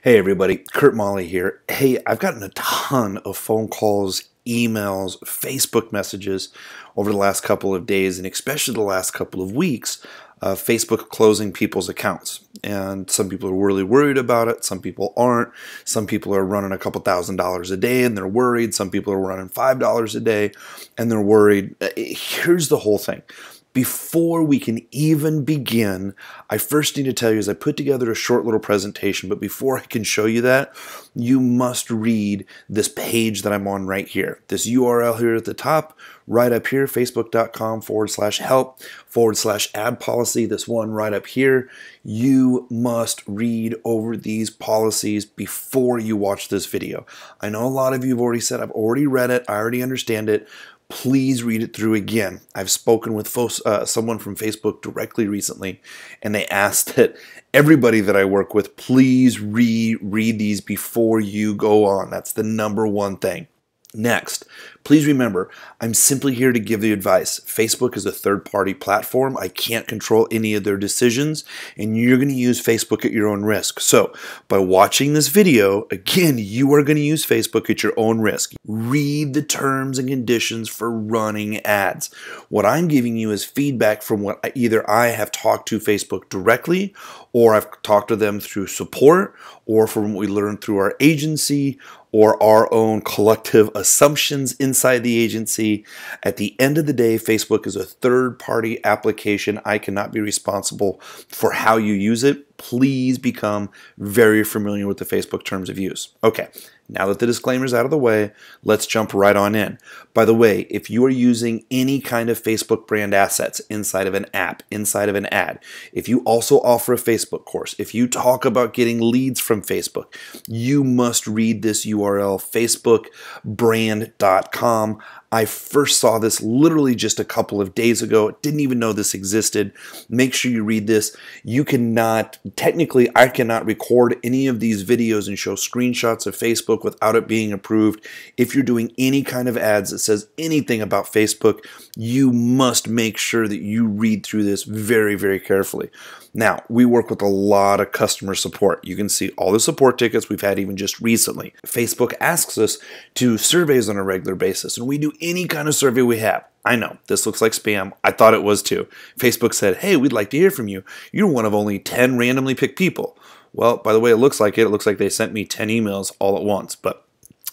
Hey everybody, Kurt Molly here. Hey, I've gotten a ton of phone calls, emails, Facebook messages over the last couple of days, and especially the last couple of weeks, Facebook closing people's accounts. And some people are really worried about it. Some people aren't. Some people are running a couple $1,000s a day and they're worried. Some people are running $5 a day and they're worried. Here's the whole thing. Before we can even begin, I first need to tell you as I put together a short little presentation, but before I can show you that, you must read this page that I'm on right here. This URL here at the top, right up here, facebook.com/help/ad policy, this one right up here. You must read over these policies before you watch this video. I know a lot of you have already said, I've already read it, I already understand it. Please read it through again. I've spoken with someone from Facebook directly recently, and they asked that everybody that I work with, please read these before you go on. That's the number one thing. Next, please remember, I'm simply here to give the advice. Facebook is a third-party platform. I can't control any of their decisions, and you're going to use Facebook at your own risk. So, by watching this video, again, you are going to use Facebook at your own risk. Read the terms and conditions for running ads. What I'm giving you is feedback from what either I have talked to Facebook directly, or I've talked to them through support, or from what we learned through our agency, or our own collective assumptions inside the agency. At the end of the day, Facebook is a third-party application. I cannot be responsible for how you use it. Please become very familiar with the Facebook terms of use. Okay, now that the disclaimer's out of the way, let's jump right on in. By the way, if you are using any kind of Facebook brand assets inside of an app, inside of an ad, if you also offer a Facebook course, if you talk about getting leads from Facebook, you must read this URL, facebookbrand.com. I first saw this literally just a couple of days ago. Didn't even know this existed. Make sure you read this. You cannot, technically, I cannot record any of these videos and show screenshots of Facebook without it being approved. If you're doing any kind of ads that says anything about Facebook, you must make sure that you read through this very, very carefully. Now, we work with a lot of customer support. You can see all the support tickets we've had even just recently. Facebook asks us to do surveys on a regular basis, and we do any kind of survey we have. I know, this looks like spam. I thought it was too. Facebook said, hey, we'd like to hear from you. You're one of only 10 randomly picked people. Well, by the way, it looks like they sent me 10 emails all at once, but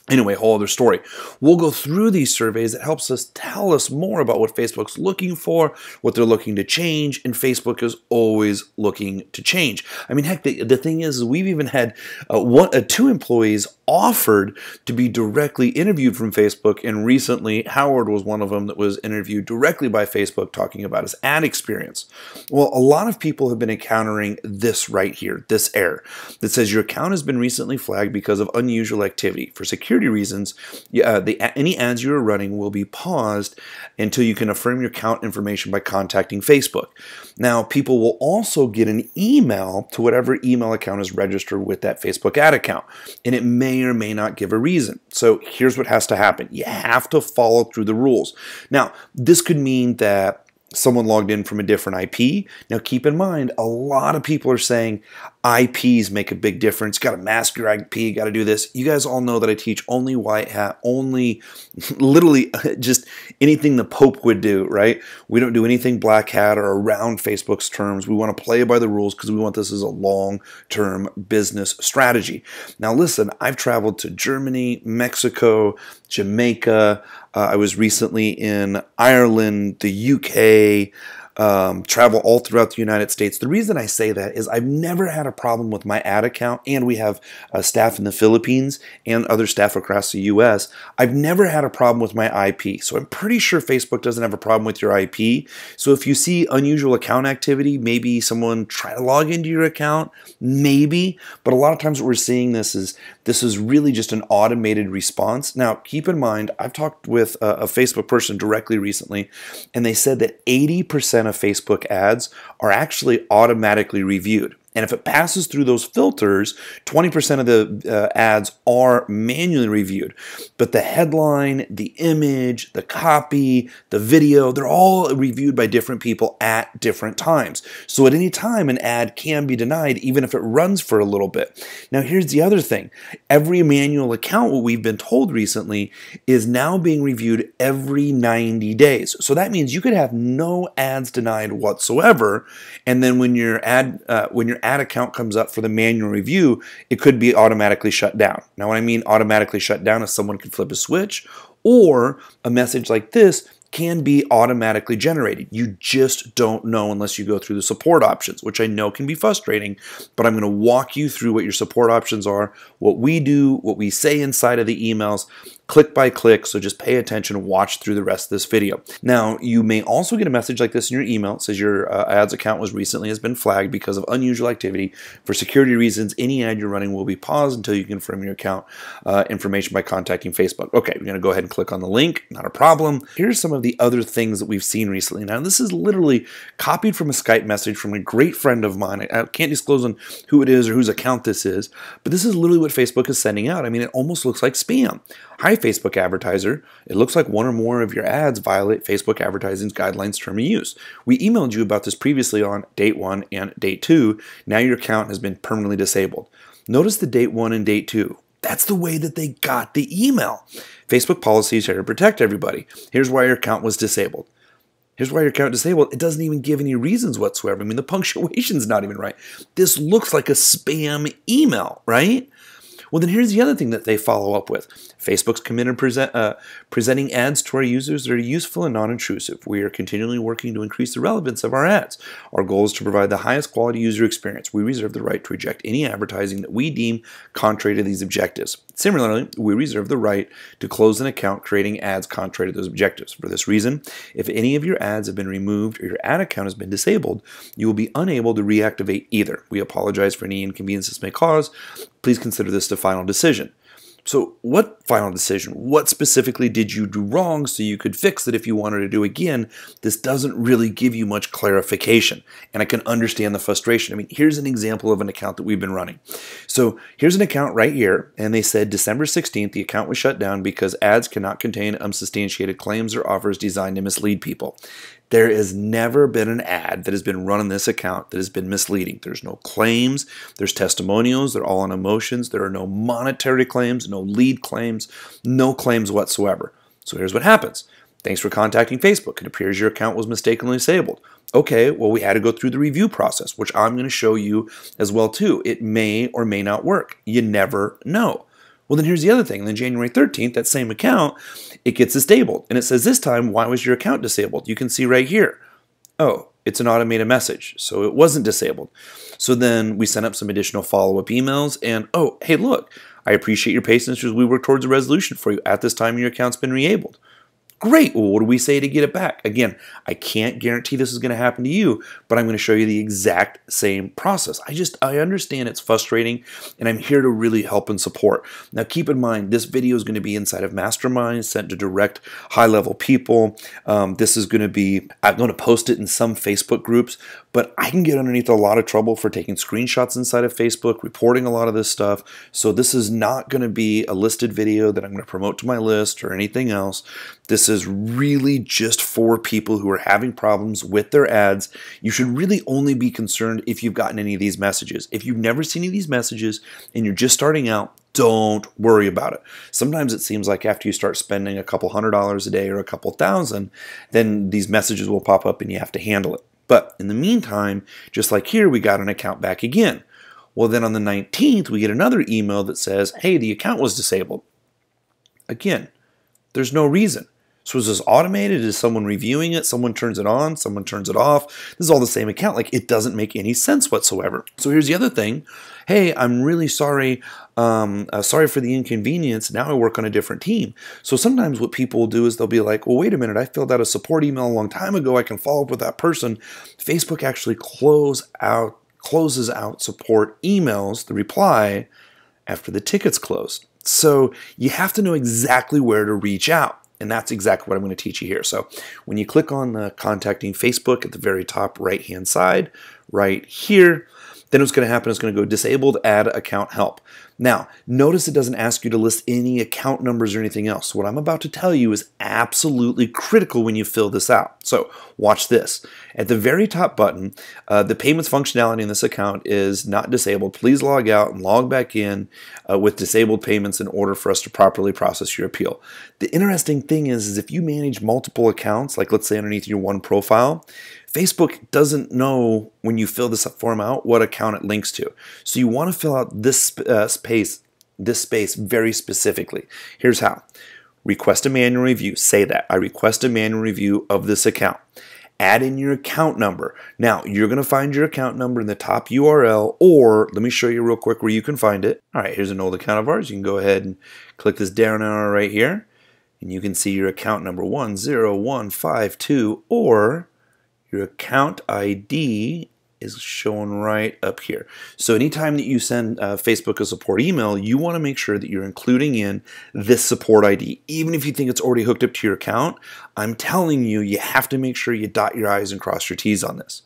anyway, whole other story. We'll go through these surveys. It helps us tell us more about what Facebook's looking for, what they're looking to change, and Facebook is always looking to change. I mean, heck, the thing is we've even had two employees offered to be directly interviewed from Facebook, and recently Howard was one of them that was interviewed directly by Facebook talking about his ad experience. Well, a lot of people have been encountering this right here, this error that says your account has been recently flagged because of unusual activity. For security reasons, any ads you are running will be paused until you can affirm your account information by contacting Facebook. Now, people will also get an email to whatever email account is registered with that Facebook ad account, and it may or may not give a reason. So here's what has to happen. You have to follow through the rules. Now, this could mean that someone logged in from a different IP. Now, keep in mind, a lot of people are saying IPs make a big difference. Got to mask your IP, got to do this. You guys all know that I teach only white hat, only literally just anything the Pope would do, right? We don't do anything black hat or around Facebook's terms. We want to play by the rules because we want this as a long-term business strategy. Now, listen, I've traveled to Germany, Mexico, Jamaica. I was recently in Ireland, the UK, travel all throughout the United States. The reason I say that is I've never had a problem with my ad account, and we have staff in the Philippines and other staff across the US. I've never had a problem with my IP, so I'm pretty sure Facebook doesn't have a problem with your IP. So if you see unusual account activity, maybe someone try to log into your account, maybe, but a lot of times what we're seeing this is really just an automated response. Now, keep in mind, I've talked with a Facebook person directly recently, and they said that 80% of Facebook ads are actually automatically reviewed. And if it passes through those filters, 20% of the ads are manually reviewed. But the headline, the image, the copy, the video, they're all reviewed by different people at different times. So at any time, an ad can be denied, even if it runs for a little bit. Now, here's the other thing. Every manual account, what we've been told recently, is now being reviewed every 90 days. So that means you could have no ads denied whatsoever, and then when your ad account comes up for the manual review, it could be automatically shut down. Now, what I mean automatically shut down is someone can flip a switch, or a message like this can be automatically generated. You just don't know unless you go through the support options, which I know can be frustrating, but I'm going to walk you through what your support options are, what we do, what we say inside of the emails, click by click, so just pay attention and watch through the rest of this video. Now, you may also get a message like this in your email. It says your ads account has been flagged because of unusual activity. For security reasons, any ad you're running will be paused until you confirm your account information by contacting Facebook. Okay, we're going to go ahead and click on the link. Not a problem. Here's some of the other things that we've seen recently. Now, this is literally copied from a Skype message from a great friend of mine. I can't disclose on who it is or whose account this is, but this is literally what Facebook is sending out. I mean, it almost looks like spam. Hi, Facebook advertiser. It looks like one or more of your ads violate Facebook advertising's guidelines term of use. We emailed you about this previously on date 1 and date 2. Now your account has been permanently disabled. Notice the date 1 and date 2. That's the way that they got the email. Facebook policies here to protect everybody. Here's why your account was disabled. Here's why your account is disabled. It doesn't even give any reasons whatsoever. I mean, the punctuation's not even right. This looks like a spam email, right? Well, then here's the other thing that they follow up with. Facebook's committed presenting ads to our users that are useful and non-intrusive. We are continually working to increase the relevance of our ads. Our goal is to provide the highest quality user experience. We reserve the right to reject any advertising that we deem contrary to these objectives. Similarly, we reserve the right to close an account creating ads contrary to those objectives. For this reason, if any of your ads have been removed or your ad account has been disabled, you will be unable to reactivate either. We apologize for any inconvenience this may cause. Please consider this the final decision. So what final decision? What specifically did you do wrong so you could fix it if you wanted to do again? This doesn't really give you much clarification, and I can understand the frustration. I mean, here's an example of an account that we've been running. So here's an account right here, and they said December 16th, the account was shut down because ads cannot contain unsubstantiated claims or offers designed to mislead people. There has never been an ad that has been run on this account that has been misleading. There's no claims, there's testimonials, they're all on emotions, there are no monetary claims, no lead claims, no claims whatsoever. So here's what happens. Thanks for contacting Facebook. It appears your account was mistakenly disabled. Okay, well, we had to go through the review process, which I'm going to show you as well too. It may or may not work. You never know. Well, then here's the other thing. Then January 13th, that same account, it gets disabled. And it says this time, why was your account disabled? You can see right here. Oh, it's an automated message. So it wasn't disabled. So then we sent up some additional follow-up emails. And, oh, hey, look, I appreciate your patience as we work towards a resolution for you. At this time, your account's been re-enabled. Great. Well, what do we say to get it back? Again, I can't guarantee this is going to happen to you, but I'm going to show you the exact same process. I understand it's frustrating, and I'm here to really help and support. Now, keep in mind, this video is going to be inside of masterminds sent to direct high-level people. This is going to be, I'm going to post it in some Facebook groups, but I can get underneath a lot of trouble for taking screenshots inside of Facebook, reporting a lot of this stuff. So this is not going to be a listed video that I'm going to promote to my list or anything else. This is really just for people who are having problems with their ads. You should really only be concerned if you've gotten any of these messages. If you've never seen any of these messages and you're just starting out, don't worry about it. Sometimes it seems like after you start spending a couple $100s a day or a couple thousand, then these messages will pop up and you have to handle it. But in the meantime, just like here, we got an account back again. Well, then on the 19th, we get another email that says, hey, the account was disabled. Again, there's no reason. So is this automated? Is someone reviewing it? Someone turns it on, someone turns it off. This is all the same account. Like, it doesn't make any sense whatsoever. So here's the other thing. Hey, I'm really sorry. Sorry for the inconvenience. Now I work on a different team. So sometimes what people will do is they'll be like, well, wait a minute. I filled out a support email a long time ago. I can follow up with that person. Facebook actually closes out support emails, the reply, after the ticket's closed. So you have to know exactly where to reach out. And that's exactly what I'm going to teach you here. So when you click on the contacting Facebook at the very top right-hand side, right here, Then what's going to happen is going to go disabled, add account help. Now, notice it doesn't ask you to list any account numbers or anything else. What I'm about to tell you is absolutely critical when you fill this out. So watch this. At the very top button, the payments functionality in this account is not disabled. Please log out and log back in with disabled payments in order for us to properly process your appeal. The interesting thing is if you manage multiple accounts, like let's say underneath your one profile, Facebook doesn't know when you fill this form out what account it links to. So you want to fill out this space very specifically. Here's how. Request a manual review. Say that. I request a manual review of this account. Add in your account number. Now, you're going to find your account number in the top URL, or let me show you real quick where you can find it. All right, here's an old account of ours. You can go ahead and click this down arrow right here, and you can see your account number 10152, or your account ID is shown right up here. So anytime that you send Facebook a support email, you want to make sure that you're including in this support ID. Even if you think it's already hooked up to your account, I'm telling you, you have to make sure you dot your I's and cross your T's on this.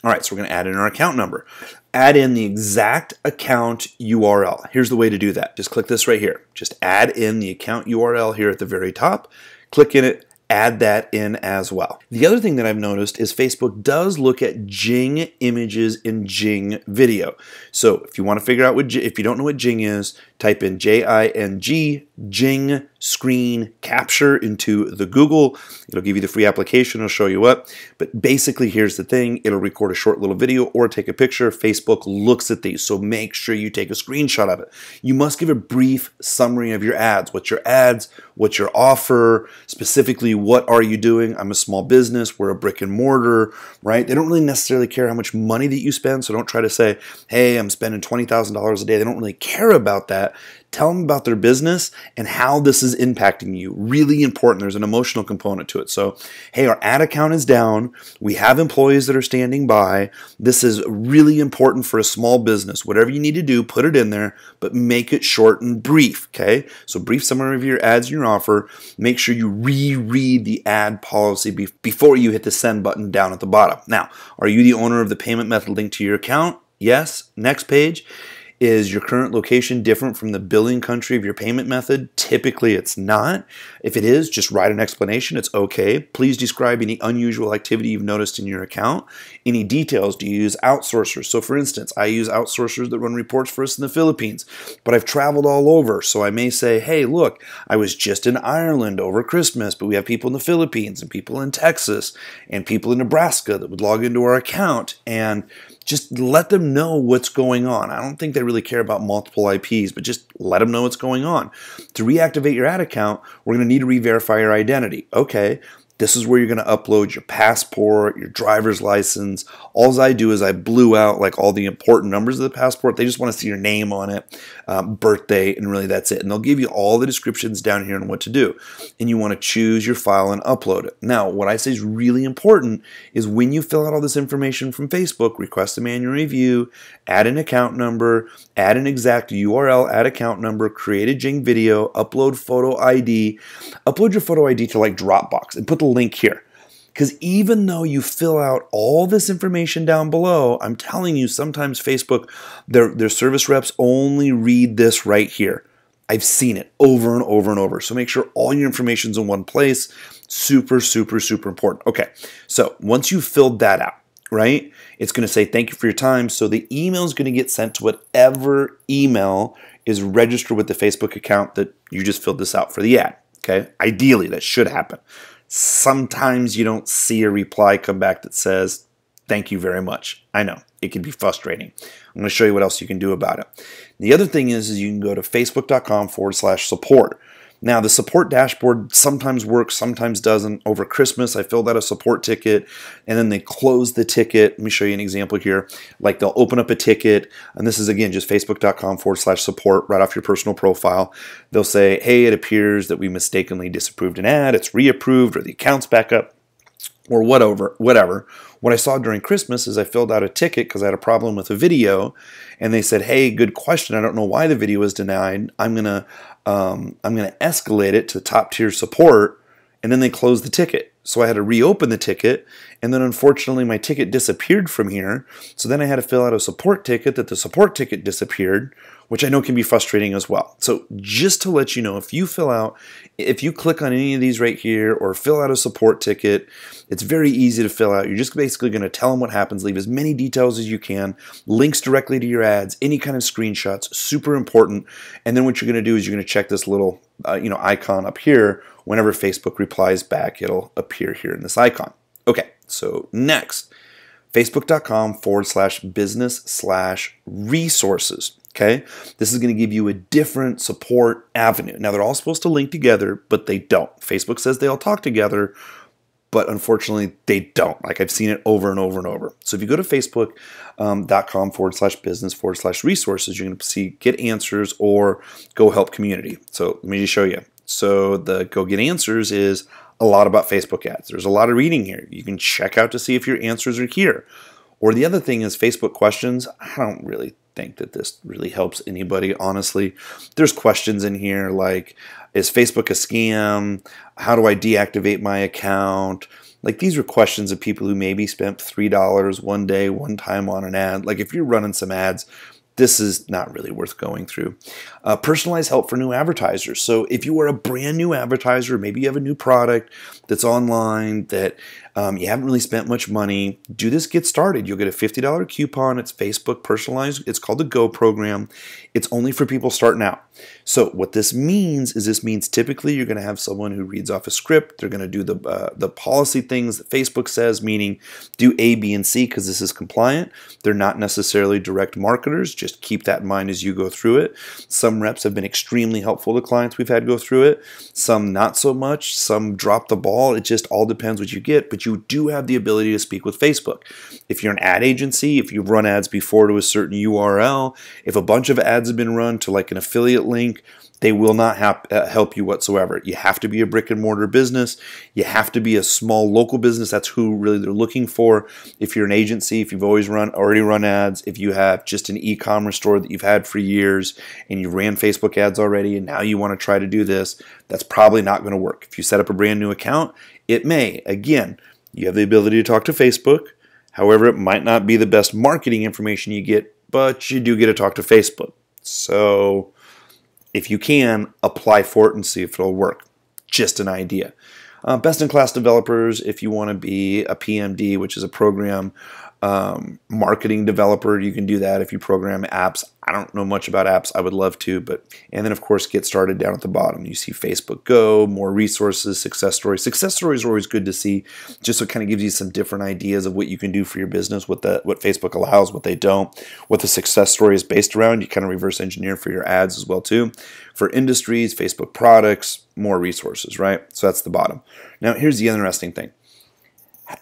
All right, so we're going to add in our account number. Add in the exact account URL. Here's the way to do that. Just click this right here. Just add in the account URL here at the very top. Click in it. Add that in as well. The other thing that I've noticed is Facebook does look at Jing images and Jing video. So if you want to figure out if you don't know what Jing is, type in J-I-N-G, Jing screen capture into the Google. It'll give you the free application. It'll show you up. But basically, here's the thing. It'll record a short little video or take a picture. Facebook looks at these, so make sure you take a screenshot of it. You must give a brief summary of your ads. What's your ads? What's your offer? Specifically, what are you doing? I'm a small business. We're a brick and mortar, right? They don't really necessarily care how much money that you spend, so don't try to say, hey, I'm spending $20,000 a day. They don't really care about that. Tell them about their business and how this is impacting you. Really important. There's an emotional component to it. So, hey, our ad account is down. We have employees that are standing by. This is really important for a small business. Whatever you need to do, put it in there, but make it short and brief, okay? So brief summary of your ads and your offer. Make sure you reread the ad policy before you hit the send button down at the bottom. Now, are you the owner of the payment method linked to your account? Yes. Next page. Is your current location different from the billing country of your payment method? Typically, it's not. If it is, just write an explanation. It's okay. Please describe any unusual activity you've noticed in your account. Any details? Do you use outsourcers? So, for instance, I use outsourcers that run reports for us in the Philippines, but I've traveled all over. So I may say, hey, look, I was just in Ireland over Christmas, but we have people in the Philippines and people in Texas and people in Nebraska that would log into our account, and just let them know what's going on. I don't think they really care about multiple IPs, but just let them know what's going on. To reactivate your ad account, we're going to need to re-verify your identity. Okay, this is where you're going to upload your passport, your driver's license. All I do is I blew out like all the important numbers of the passport. They just want to see your name on it, birthday, and really that's it. And they'll give you all the descriptions down here on what to do. And you want to choose your file and upload it. Now, what I say is really important is when you fill out all this information from Facebook, request a manual review, add an account number, add an exact URL, add account number, create a Jing video, upload photo ID, upload your photo ID to like Dropbox and put the link here. Because even though you fill out all this information down below, I'm telling you, sometimes Facebook, their service reps only read this right here. I've seen it over and over and over. So make sure all your information's in one place. Super, super, super important. Okay, so once you've filled that out, right, it's going to say thank you for your time. So the email is going to get sent to whatever email is registered with the Facebook account that you just filled this out for the ad. Okay, ideally that should happen. Sometimes you don't see a reply come back that says, thank you very much. I know, it can be frustrating. I'm going to show you what else you can do about it. The other thing is you can go to facebook.com/support. Now, the support dashboard sometimes works, sometimes doesn't. Over Christmas, I filled out a support ticket, and then they close the ticket. Let me show you an example here. Like, they'll open up a ticket, and this is, again, just facebook.com/support right off your personal profile. They'll say, hey, it appears that we mistakenly disapproved an ad. It's reapproved, or the account's back up, or whatever. What I saw during Christmas is I filled out a ticket because I had a problem with a video, and they said, hey, good question. I don't know why the video was denied. I'm gonna escalate it to top tier support, and then they closed the ticket. So I had to reopen the ticket, and then unfortunately my ticket disappeared from here. So then I had to fill out a support ticket that the support ticket disappeared, which I know can be frustrating as well. So just to let you know, if you click on any of these right here or fill out a support ticket, it's very easy to fill out. You're just basically going to tell them what happens, leave as many details as you can, links directly to your ads, any kind of screenshots, super important. And then what you're going to do is you're going to check this little icon up here. Whenever Facebook replies back, it'll appear here in this icon. Okay, so next, facebook.com/business/resources. Okay, this is going to give you a different support avenue. Now, they're all supposed to link together, but they don't. Facebook says they all talk together, but unfortunately, they don't. Like, I've seen it over and over and over. So if you go to facebook.com/business/resources, you're going to see Get Answers or Go Help Community. So let me just show you. So the Go Get Answers is a lot about Facebook ads. There's a lot of reading here. You can check out to see if your answers are here. Or the other thing is Facebook questions. I don't really think that this really helps anybody, honestly. There's questions in here like, is Facebook a scam? How do I deactivate my account? Like, these are questions of people who maybe spent $3 one day, one time on an ad. Like, if you're running some ads, this is not really worth going through. Personalized help for new advertisers. So if you are a brand new advertiser, maybe you have a new product that's online that you haven't really spent much money, do this Get Started. You'll get a $50 coupon. It's Facebook personalized. It's called the Go program. It's only for people starting out. So what this means typically you're going to have someone who reads off a script. They're going to do the policy things that Facebook says, meaning do A, B, and C because this is compliant. They're not necessarily direct marketers. Just keep that in mind as you go through it. Some reps have been extremely helpful to clients we've had go through it. Some not so much. Some drop the ball. It just all depends what you get, but you do have the ability to speak with Facebook. If you're an ad agency, if you've run ads before to a certain URL, if a bunch of ads have been run to like an affiliate link, they will not help you whatsoever. You have to be a brick and mortar business. You have to be a small local business. That's who really they're looking for. If you're an agency, if you've already run ads, if you have just an e-commerce store that you've had for years and you ran Facebook ads already and now you want to try to do this, that's probably not going to work. If you set up a brand new account, it may. Again, you have the ability to talk to Facebook. However, it might not be the best marketing information you get, but you do get to talk to Facebook. So if you can, apply for it and see if it'll work. Just an idea. Best-in-class developers, if you want to be a PMD, which is a program marketing developer, you can do that if you program apps. I don't know much about apps. I would love to, and then of course Get Started down at the bottom. You see Facebook Go, more resources, success stories. Success stories are always good to see, just so it kind of gives you some different ideas of what you can do for your business, what Facebook allows, what they don't, what the success story is based around. You kind of reverse engineer for your ads as well too. For industries, Facebook products, more resources, right? So that's the bottom. Now here's the interesting thing.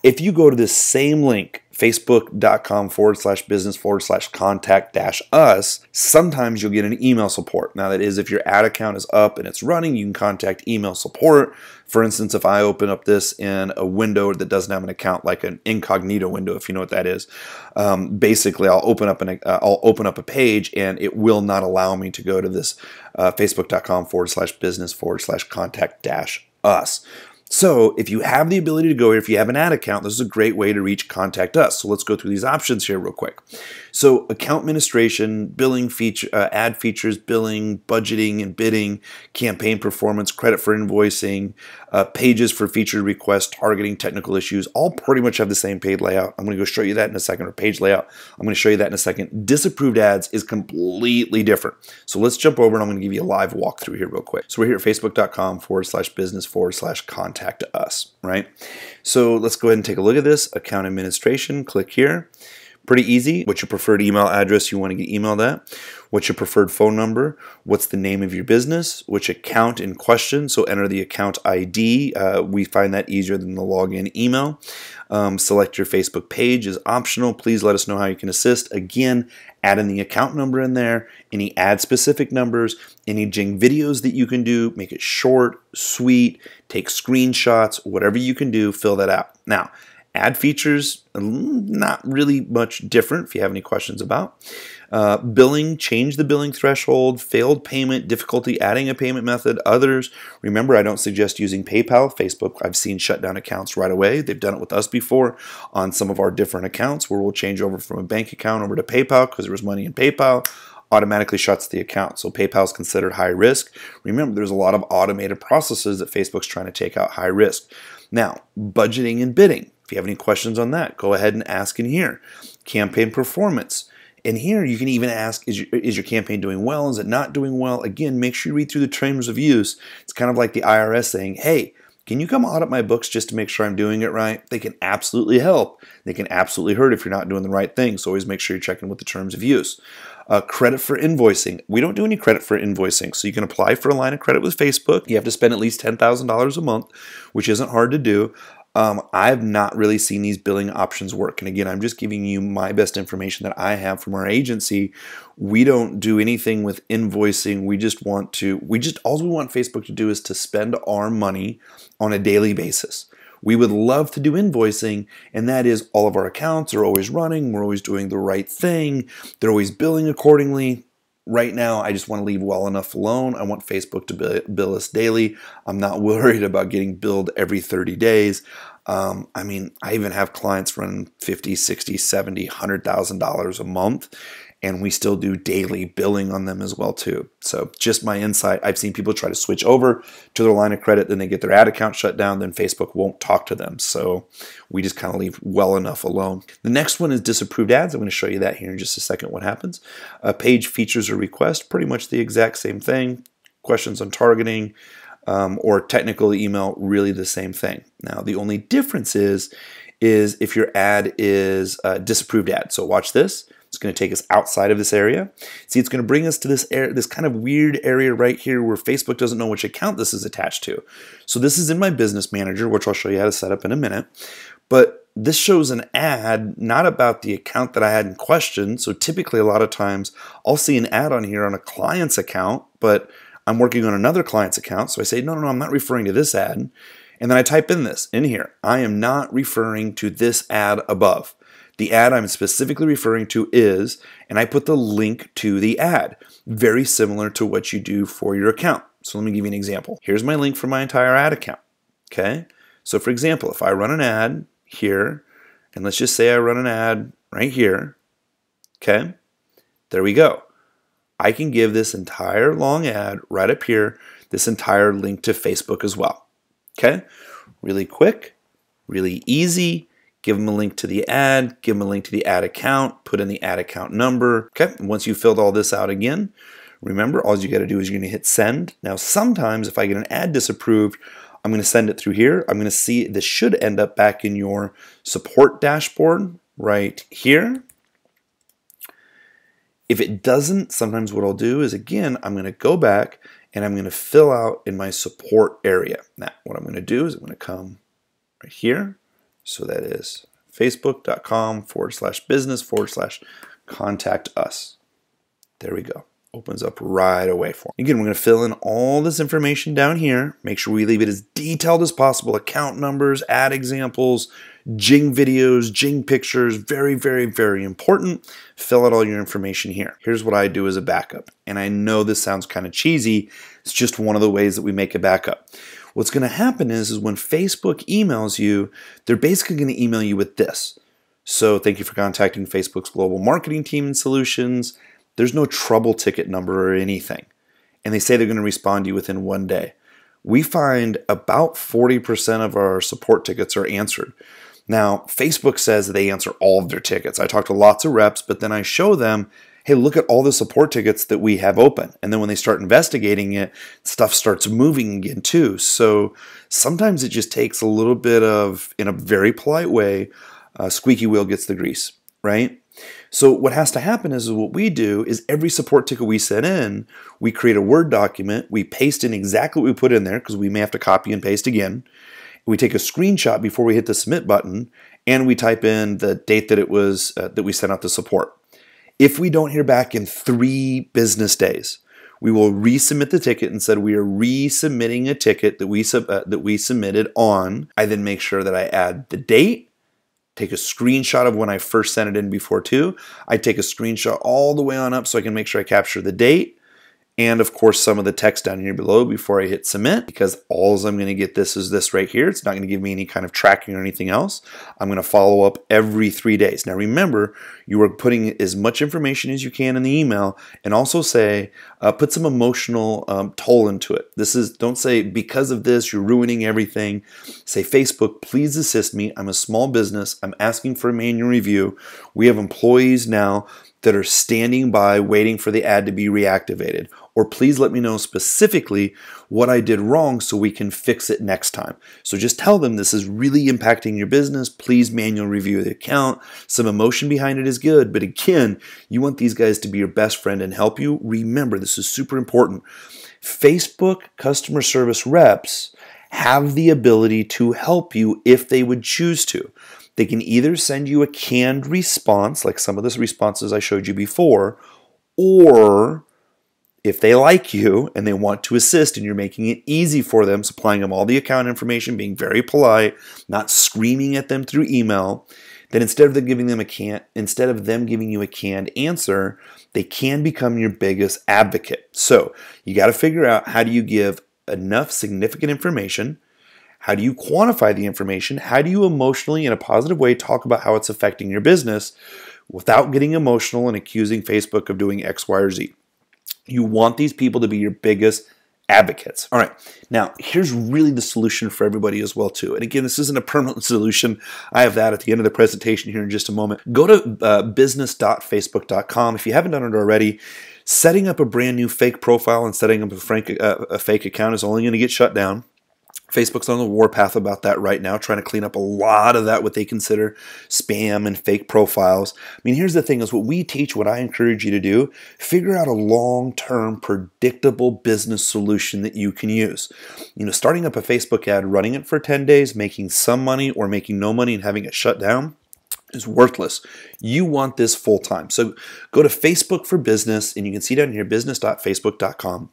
If you go to this same link, facebook.com/business/contact-us, sometimes you'll get an email support. Now that is if your ad account is up and it's running, you can contact email support. For instance, if I open up this in a window that doesn't have an account, like an incognito window, if you know what that is, basically I'll open up a page and it will not allow me to go to this facebook.com/business/contact-us. So if you have the ability to go here, if you have an ad account, this is a great way to reach Contact Us. So let's go through these options here real quick. So account administration, billing feature, ad features, billing, budgeting and bidding, campaign performance, credit for invoicing, pages for featured requests, targeting, technical issues, all pretty much have the same page layout. I'm going to go show you that in a second, or page layout. I'm going to show you that in a second. Disapproved ads is completely different. So let's jump over and I'm going to give you a live walkthrough here real quick. So we're here at facebook.com/business/contact us, right? So let's go ahead and take a look at this. Account administration, click here. Pretty easy. What's your preferred email address you want to get emailed at? What's your preferred phone number? What's the name of your business? Which account in question? So enter the account ID. We find that easier than the login email. Select your Facebook page is optional. Please let us know how you can assist. Again, add in the account number in there, any ad specific numbers, any Jing videos that you can do, make it short, sweet, take screenshots, whatever you can do, fill that out. Now, Ad features, not really much different if you have any questions about. Billing, change the billing threshold, failed payment, difficulty adding a payment method, others. Remember, I don't suggest using PayPal. Facebook, I've seen shut down accounts right away. They've done it with us before on some of our different accounts where we'll change over from a bank account over to PayPal because there was money in PayPal. Automatically shuts the account. So PayPal is considered high risk. Remember, there's a lot of automated processes that Facebook's trying to take out high risk. Now, budgeting and bidding. If you have any questions on that, go ahead and ask in here. Campaign performance. In here, you can even ask, is your campaign doing well? Is it not doing well? Again, make sure you read through the terms of use. It's kind of like the IRS saying, hey, can you come audit my books just to make sure I'm doing it right? They can absolutely help. They can absolutely hurt if you're not doing the right thing. So always make sure you're checking with the terms of use. Credit for invoicing. We don't do any credit for invoicing. So you can apply for a line of credit with Facebook. You have to spend at least $10,000 a month, which isn't hard to do. I've not really seen these billing options work. And again, I'm just giving you my best information that I have from our agency. We don't do anything with invoicing. All we want Facebook to do is to spend our money on a daily basis. We would love to do invoicing, and that is all of our accounts are always running. We're always doing the right thing. They're always billing accordingly. Right now, I just want to leave well enough alone. I want Facebook to bill us daily. I'm not worried about getting billed every 30 days. I mean, I even have clients running $50, $60, $70, $100,000 a month, and we still do daily billing on them as well too. So just my insight, I've seen people try to switch over to their line of credit, then they get their ad account shut down, then Facebook won't talk to them. So we just kind of leave well enough alone. The next one is disapproved ads. I'm going to show you that here in just a second what happens. Page features or request, pretty much the exact same thing. Questions on targeting or technical email, really the same thing. Now the only difference is if your ad is a disapproved ad. So watch this. It's going to take us outside of this area. See, it's going to bring us to this kind of weird area right here where Facebook doesn't know which account this is attached to. So this is in my business manager, which I'll show you how to set up in a minute. But this shows an ad not about the account that I had in question. So typically a lot of times I'll see an ad on here on a client's account, but I'm working on another client's account. So I say, no, I'm not referring to this ad. And then I type in this in here. I am not referring to this ad above. The ad I'm specifically referring to is, and I put the link to the ad, very similar to what you do for your account. So let me give you an example. Here's my link for my entire ad account. Okay. So for example, if I run an ad here, and let's just say I run an ad right here. Okay. There we go. I can give this entire long ad right up here, this entire link to Facebook as well. Okay. Really quick, really easy. Give them a link to the ad, give them a link to the ad account, put in the ad account number. Okay, and once you filled all this out again, remember, all you got to do is you're going to hit send. Now, sometimes if I get an ad disapproved, I'm going to send it through here. I'm going to see this should end up back in your support dashboard right here. If it doesn't, sometimes what I'll do is, again, I'm going to go back and I'm going to fill out in my support area. Now, what I'm going to do is I'm going to come right here. So that is facebook.com/business/contact us. There we go. Opens up right away for me. Again, we're going to fill in all this information down here. Make sure we leave it as detailed as possible. Account numbers, ad examples, Jing videos, Jing pictures. Very, very, very important. Fill out all your information here. Here's what I do as a backup. And I know this sounds kind of cheesy. It's just one of the ways that we make a backup. What's going to happen is when Facebook emails you, they're basically going to email you with this. So thank you for contacting Facebook's global marketing team and solutions. There's no trouble ticket number or anything. And they say they're going to respond to you within 1 day. We find about 40% of our support tickets are answered. Now, Facebook says they answer all of their tickets. I talk to lots of reps, but then I show them, hey, look at all the support tickets that we have open. And then when they start investigating it, stuff starts moving again too. So sometimes it just takes a little bit of, in a very polite way, squeaky wheel gets the grease, right? So what has to happen is what we do is every support ticket we send in, we create a Word document, we paste in exactly what we put in there because we may have to copy and paste again. We take a screenshot before we hit the submit button, and we type in the date that it was that we sent out the support. If we don't hear back in 3 business days, we will resubmit the ticket and said we are resubmitting a ticket that we submitted on. I then make sure that I add the date, take a screenshot of when I first sent it in before too. I take a screenshot all the way on up so I can make sure I capture the date. And of course, some of the text down here below before I hit submit, because all I'm going to get this is this right here. It's not going to give me any kind of tracking or anything else. I'm going to follow up every 3 days. Now remember, you are putting as much information as you can in the email, and also say, put some emotional toll into it. Don't say, because of this, you're ruining everything. Say, Facebook, please assist me. I'm a small business. I'm asking for a manual review. We have employees now that are standing by waiting for the ad to be reactivated. Or please let me know specifically what I did wrong so we can fix it next time. So just tell them this is really impacting your business. Please manual review the account. Some emotion behind it is good, but again, you want these guys to be your best friend and help you. Remember, this is super important. Facebook customer service reps have the ability to help you if they would choose to. They can either send you a canned response, like some of the responses I showed you before, or if they like you and they want to assist and you're making it easy for them, supplying them all the account information, being very polite, not screaming at them through email, then instead of them giving you a canned answer, they can become your biggest advocate. So you got to figure out, how do you give enough significant information? How do you quantify the information? How do you emotionally, in a positive way, talk about how it's affecting your business without getting emotional and accusing Facebook of doing X, Y, or Z? You want these people to be your biggest advocates. All right, now here's really the solution for everybody as well too. And again, this isn't a permanent solution. I have that at the end of the presentation here in just a moment. Go to business.facebook.com. If you haven't done it already, setting up a brand new fake profile and setting up a fake account is only going to get shut down. Facebook's on the warpath about that right now, trying to clean up a lot of that, what they consider spam and fake profiles. I mean, here's the thing is what we teach, what I encourage you to do, figure out a long-term, predictable business solution that you can use. You know, starting up a Facebook ad, running it for 10 days, making some money or making no money and having it shut down is worthless. You want this full-time. So go to Facebook for Business, and you can see down here, business.facebook.com.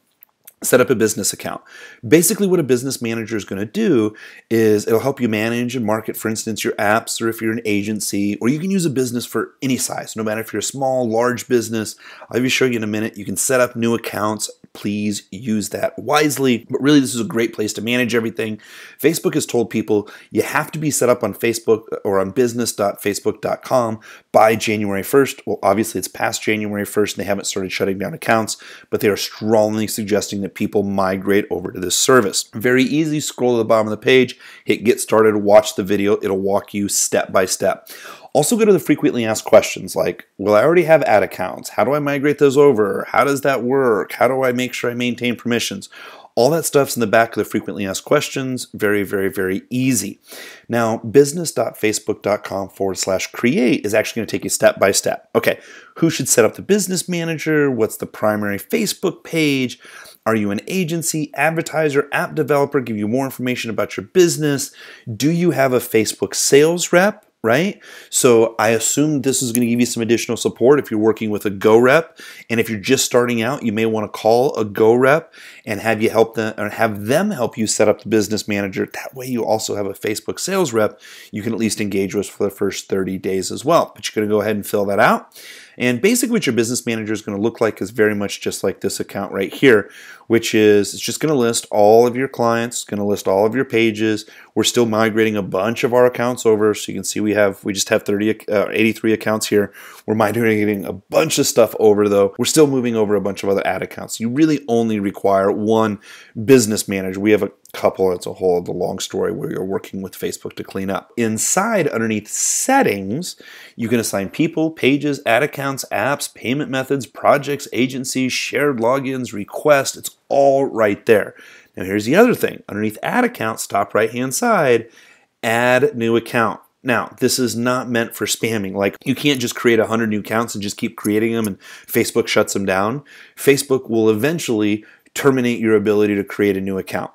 Set up a business account. Basically what a business manager is going to do is it'll help you manage and market, for instance, your apps, or if you're an agency, or you can use a business for any size, no matter if you're a small, large business. I'll show you in a minute. You can set up new accounts. Please use that wisely. But really, this is a great place to manage everything. Facebook has told people you have to be set up on Facebook or on business.facebook.com by January 1st. Well, obviously, it's past January 1st and they haven't started shutting down accounts, but they are strongly suggesting that people migrate over to this service. Very easy. Scroll to the bottom of the page, hit get started, watch the video. It'll walk you step by step. Also go to the frequently asked questions like, well, I already have ad accounts. How do I migrate those over? How does that work? How do I make sure I maintain permissions? All that stuff's in the back of the frequently asked questions. Very, very, very easy. Now, business.facebook.com/create is actually going to take you step by step. Okay, who should set up the business manager? What's the primary Facebook page? Are you an agency, advertiser, app developer? Give you more information about your business. Do you have a Facebook sales rep? Right? So I assume this is going to give you some additional support if you're working with a Go rep. And if you're just starting out, you may want to call a Go rep and have them help you set up the business manager. That way you also have a Facebook sales rep you can at least engage with for the first 30 days as well. But you're going to go ahead and fill that out. And basically what your business manager is going to look like is very much just like this account right here, which is it's just going to list all of your clients, it's going to list all of your pages. We're still migrating a bunch of our accounts over, so you can see we just have 83 accounts here. We're migrating a bunch of stuff over though. We're still moving over a bunch of other ad accounts. You really only require one business manager. We have a couple, it's a whole other long story where you're working with Facebook to clean up. Inside, underneath settings, you can assign people, pages, ad accounts, apps, payment methods, projects, agencies, shared logins, requests. It's all right there. Now here's the other thing. Underneath ad accounts, top right hand side, add new account. Now, this is not meant for spamming. Like, you can't just create 100 new accounts and just keep creating them and Facebook shuts them down. Facebook will eventually terminate your ability to create a new account.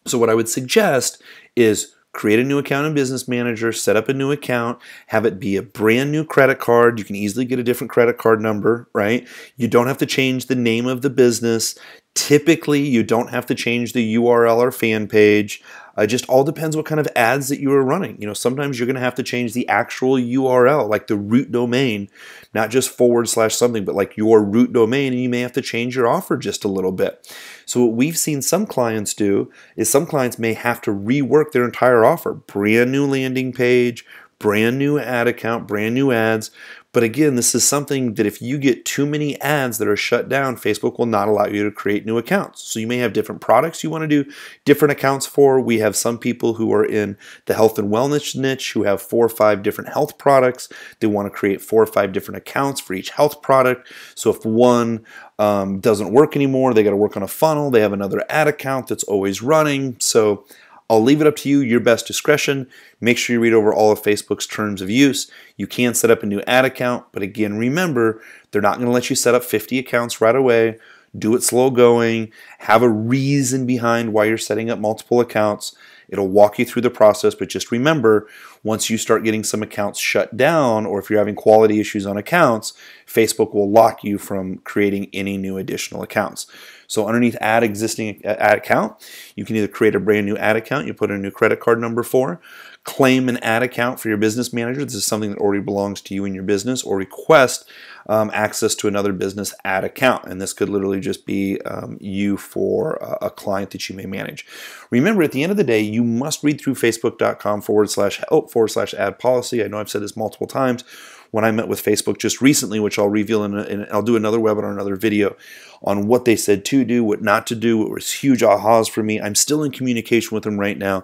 So what I would suggest is create a new account in Business Manager, set up a new account, have it be a brand new credit card. You can easily get a different credit card number, right? You don't have to change the name of the business. Typically, you don't have to change the URL or fan page. It just all depends what kind of ads that you are running. You know, sometimes you're going to have to change the actual URL, like the root domain, not just / something, but like your root domain, and you may have to change your offer just a little bit. So what we've seen some clients do is some clients may have to rework their entire offer, brand new landing page, brand new ad account, brand new ads. But again, this is something that if you get too many ads that are shut down, Facebook will not allow you to create new accounts. So you may have different products you want to do different accounts for. We have some people who are in the health and wellness niche who have 4 or 5 different health products. They want to create 4 or 5 different accounts for each health product. So if one doesn't work anymore, they got to work on a funnel. They have another ad account that's always running. So I'll leave it up to you, your best discretion. Make sure you read over all of Facebook's terms of use. You can set up a new ad account, but again, remember, they're not going to let you set up 50 accounts right away. Do it slow going. Have a reason behind why you're setting up multiple accounts. It'll walk you through the process, but just remember, once you start getting some accounts shut down, or if you're having quality issues on accounts, Facebook will lock you from creating any new additional accounts. So underneath add existing ad account, you can either create a brand new ad account you put in a new credit card number for, claim an ad account for your business manager. This is something that already belongs to you and your business, or request access to another business ad account. And this could literally just be you for a client that you may manage. Remember, at the end of the day, you must read through facebook.com/help/ad policy. I know I've said this multiple times. When I met with Facebook just recently, which I'll reveal and I'll do another webinar, another video on what they said to do, what not to do, what was huge ahas for me. I'm still in communication with them right now.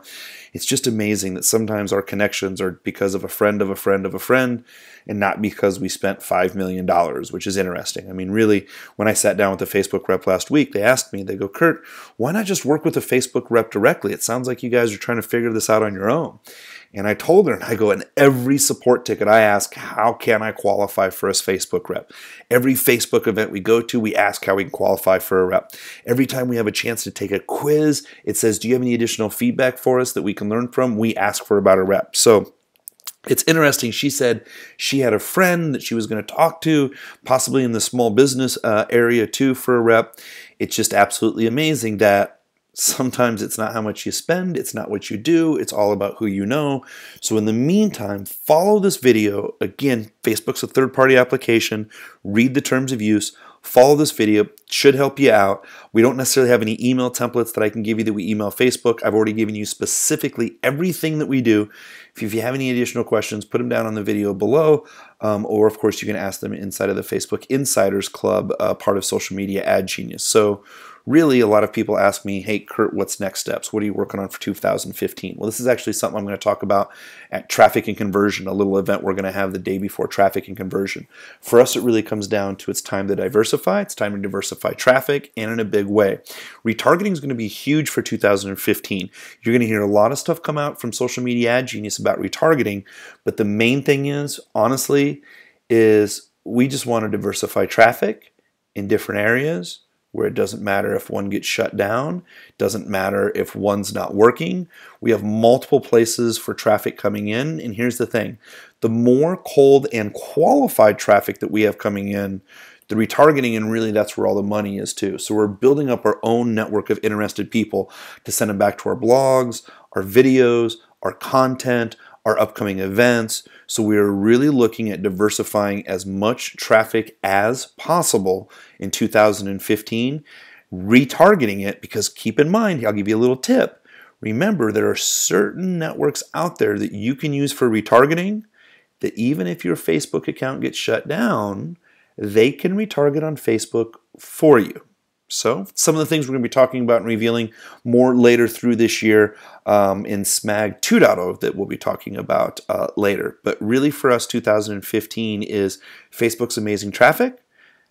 It's just amazing that sometimes our connections are because of a friend of a friend of a friend, and not because we spent $5 million, which is interesting. I mean, really, when I sat down with the Facebook rep last week, they asked me, they go, "Kurt, why not just work with the Facebook rep directly? It sounds like you guys are trying to figure this out on your own." And I told her, and I go, in every support ticket, I ask, how can I qualify for a Facebook rep? Every Facebook event we go to, we ask how we can qualify for a rep. Every time we have a chance to take a quiz, it says, do you have any additional feedback for us that we can learn from? We ask for about a rep. So it's interesting. She said she had a friend that she was going to talk to, possibly in the small business area too, for a rep. It's just absolutely amazing that sometimes it's not how much you spend, it's not what you do, it's all about who you know. So in the meantime, follow this video. Again, Facebook's a third-party application. Read the terms of use. Follow this video. It should help you out. We don't necessarily have any email templates that I can give you that we email Facebook. I've already given you specifically everything that we do. If you have any additional questions, put them down on the video below. Or, of course, you can ask them inside of the Facebook Insiders Club, part of Social Media Ad Genius. So really, a lot of people ask me, hey, Kurt, what's next steps? What are you working on for 2015? Well, this is actually something I'm going to talk about at Traffic and Conversion, a little event we're going to have the day before Traffic and Conversion. For us, it really comes down to it's time to diversify. It's time to diversify traffic, and in a big way. Retargeting is going to be huge for 2015. You're going to hear a lot of stuff come out from Social Media Ad Genius about retargeting, but the main thing is, honestly, is we just want to diversify traffic in different areas, where it doesn't matter if one gets shut down, doesn't matter if one's not working. We have multiple places for traffic coming in, and here's the thing. The more cold and qualified traffic that we have coming in, the retargeting, and really that's where all the money is too. So we're building up our own network of interested people to send them back to our blogs, our videos, our content, our upcoming events. So we are really looking at diversifying as much traffic as possible in 2015, retargeting it, because keep in mind, I'll give you a little tip. Remember, there are certain networks out there that you can use for retargeting that even if your Facebook account gets shut down, they can retarget on Facebook for you. So some of the things we're going to be talking about and revealing more later through this year in SMAG 2.0 that we'll be talking about later. But really for us, 2015 is Facebook's amazing traffic.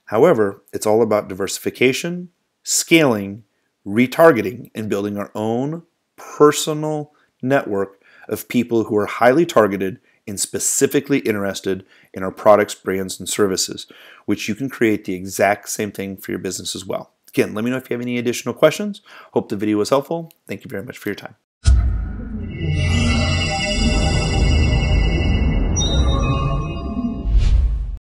However, it's all about diversification, scaling, retargeting, and building our own personal network of people who are highly targeted and specifically interested in our products, brands, and services, which you can create the exact same thing for your business as well. Again, let me know if you have any additional questions. Hope the video was helpful. Thank you very much for your time.